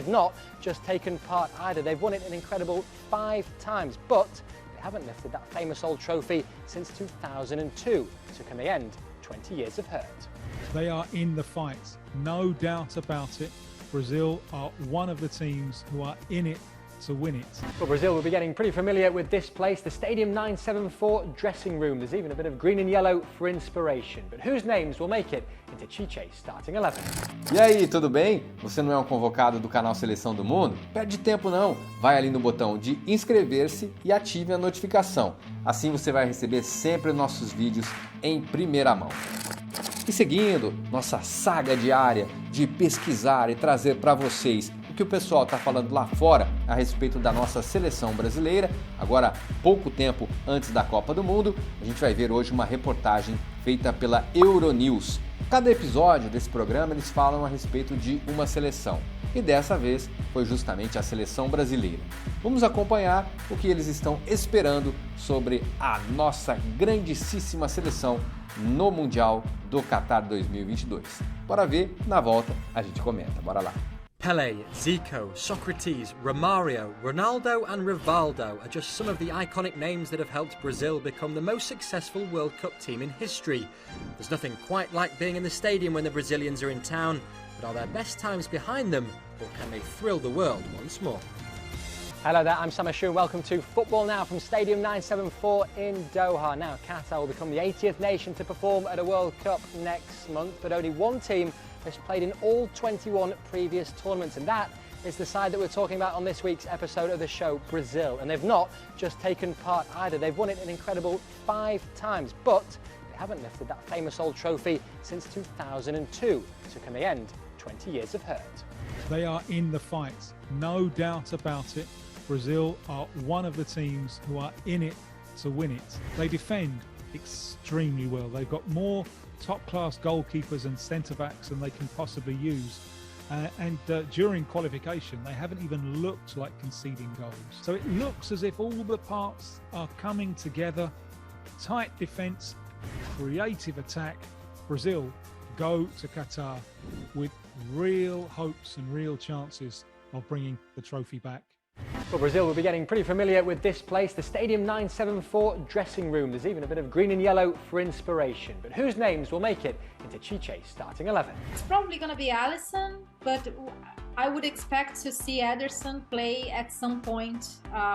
They've not just taken part either. They've won it an incredible 5 times, but they haven't lifted that famous old trophy since 2002. So can they end 20 years of hurt? They are in the fight, no doubt about it. Brazil are one of the teams who are in it to win it. Well, Brazil will be getting pretty familiar with this place, the Stadium 974 dressing room. There's even a bit of green and yellow for inspiration. But whose names will make it into Chiche's starting 11? E aí, tudo bem? Você não é um convocado do canal Seleção do Mundo? Perde tempo não, vai ali no botão de inscrever-se e ative a notificação. Assim você vai receber sempre nossos vídeos em primeira mão. E seguindo nossa saga diária de pesquisar e trazer para vocês o que o pessoal está falando lá fora a respeito da nossa seleção brasileira, agora pouco tempo antes da Copa do Mundo, a gente vai ver hoje uma reportagem feita pela Euronews. Cada episódio desse programa eles falam a respeito de uma seleção. E dessa vez foi justamente a seleção brasileira. Vamos acompanhar o que eles estão esperando sobre a nossa grandíssima seleção no Mundial do Qatar 2022. Bora ver, na volta a gente comenta, bora lá. Pelé, Zico, Socrates, Romario, Ronaldo and Rivaldo are just some of the iconic names that have helped Brazil become the most successful World Cup team in history. There's nothing quite like being in the stadium when the Brazilians are in town, but are their best times behind them, or can they thrill the world once more? Hello there, I'm Sam Ashu and welcome to Football Now from Stadium 974 in Doha. Now, Qatar will become the 80th nation to perform at a World Cup next month, but only one team has played in all 21 previous tournaments, and that is the side that we're talking about on this week's episode of the show, Brazil. And they've not just taken part either. They've won it an incredible 5 times, but they haven't lifted that famous old trophy since 2002. So can they end 20 years of hurt? They are in the fight, no doubt about it. Brazil are one of the teams who are in it to win it. They defend extremely well. They've got more top-class goalkeepers and centre-backs than they can possibly use. During qualification, they haven't even looked like conceding goals. So it looks as if all the parts are coming together. Tight defence, creative attack. Brazil go to Qatar with real hopes and real chances of bringing the trophy back. Well, Brazil will be getting pretty familiar with this place, the Stadium 974 dressing room. There's even a bit of green and yellow for inspiration. But whose names will make it into Chiche's starting 11? It's probably going to be Alisson, but I would expect to see Ederson play at some point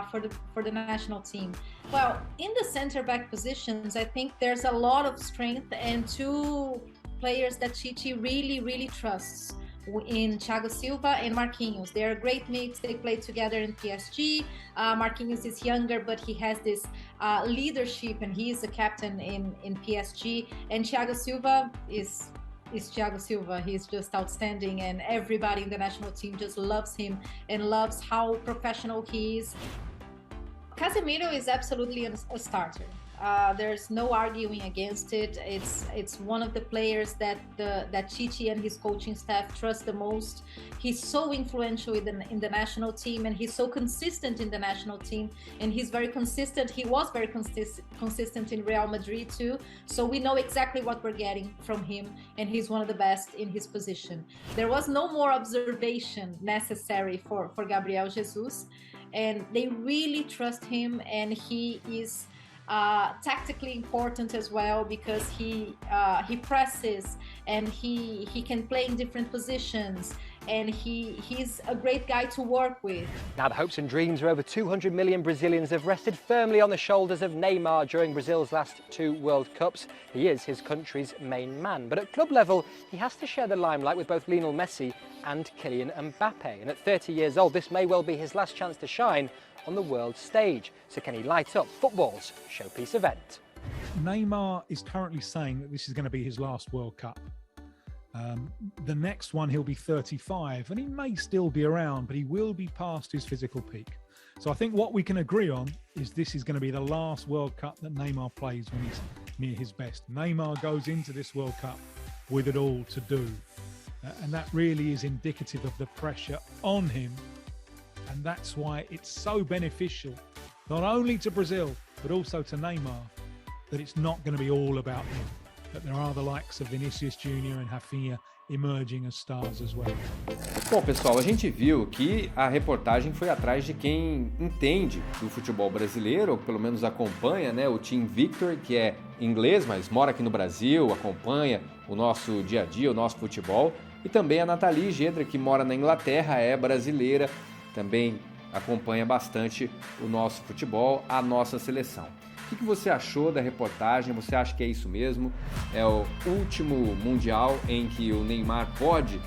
for the national team. Well, in the center-back positions, I think there's a lot of strength and 2 players that Chiche really trusts in Thiago Silva and Marquinhos. They are great mates. They played together in PSG. Marquinhos is younger, but he has this leadership, and he is a captain in PSG. And Thiago Silva is Thiago Silva. He's just outstanding, and everybody in the national team just loves him and loves how professional he is. Casemiro is absolutely a starter. There's no arguing against it. It's one of the players that Chiche and his coaching staff trust the most. He's so influential in the national team, and he's so consistent in the national team, and he's very consistent. He was very consistent in Real Madrid too, so we know exactly what we're getting from him, and he's one of the best in his position. There was no more observation necessary for Gabriel Jesus, and they really trust him, and he is tactically important as well, because he presses, and he can play in different positions, and he's a great guy to work with. Now, the hopes and dreams of over 200 million Brazilians have rested firmly on the shoulders of Neymar during Brazil's last 2 World Cups. He is his country's main man, but at club level he has to share the limelight with both Lionel Messi and Kylian Mbappe, and at 30 years old this may well be his last chance to shine on the world stage. So can he light up football's showpiece event? Neymar is currently saying that this is going to be his last World Cup. The next one he'll be 35, and he may still be around, but he will be past his physical peak. So I think what we can agree on is this is going to be the last World Cup that Neymar plays when he's near his best. Neymar goes into this World Cup with it all to do, and that really is indicative of the pressure on him. And that's why it's so beneficial, not only to Brazil, but also to Neymar, that it's not going to be all about him, that there are the likes of Vinicius Jr. and Rafinha emerging as stars as well. Bom, pessoal, a gente viu que a reportagem foi atrás de quem entende do futebol brasileiro, ou pelo menos acompanha, né? O Tim Victor, que é inglês, mas mora aqui no Brasil, acompanha o nosso dia a dia, o nosso futebol. E também a Nathalie Gedra, que mora na Inglaterra, é brasileira, também acompanha bastante o nosso futebol, a nossa seleção. O que você achou da reportagem? Você acha que é isso mesmo? É o último Mundial em que o Neymar pode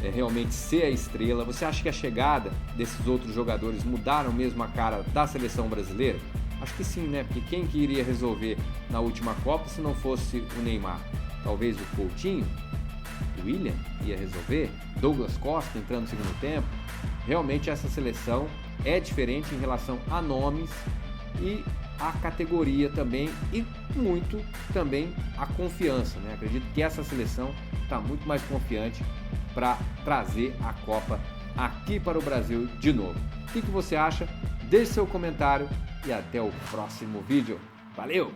realmente ser a estrela? Você acha que a chegada desses outros jogadores mudaram mesmo a cara da seleção brasileira? Acho que sim, né? Porque quem que iria resolver na última Copa se não fosse o Neymar? Talvez o Coutinho? O William ia resolver? Douglas Costa entrando no segundo tempo? Realmente essa seleção é diferente em relação a nomes e a categoria também, e muito também a confiança, né? Acredito que essa seleção está muito mais confiante para trazer a Copa aqui para o Brasil de novo. O que você acha? Deixe seu comentário e até o próximo vídeo. Valeu!